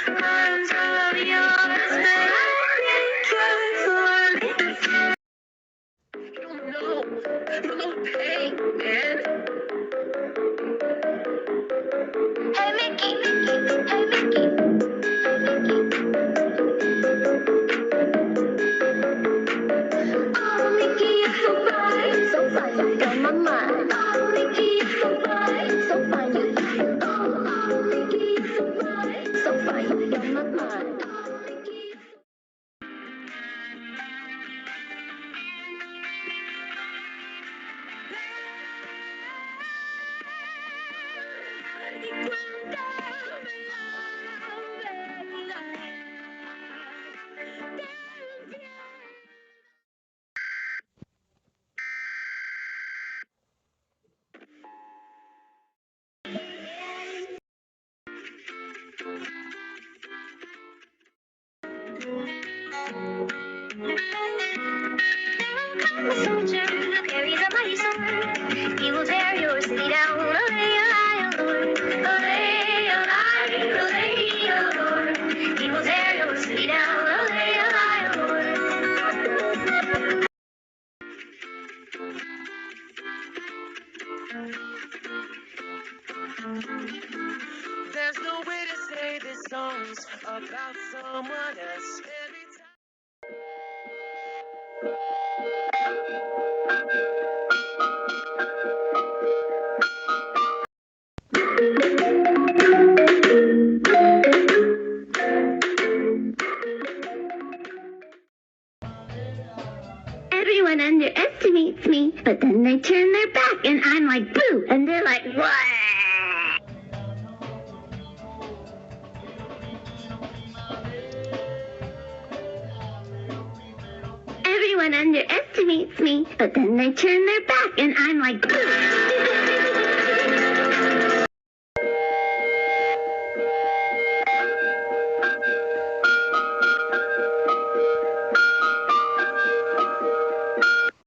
Arms of yours, baby, carefully. You don't know the pain, man. Hey, Mickey, hey, Mickey, oh, Mickey, you're so fine, you blow my mind. Oh, Mickey, you're so fine, you oh, Mickey, you're so fine, you blow my mind. Oh, Mickey. I'm a soldier who carries a mighty sword. He will tear your city down. He will tear your city down. There's no way to say this song's about someone else. Every time. Everyone underestimates me, but then they turn their back and I'm like, boo, and they're like, what? Everyone underestimates me, but then they turn their back and I'm like, boo.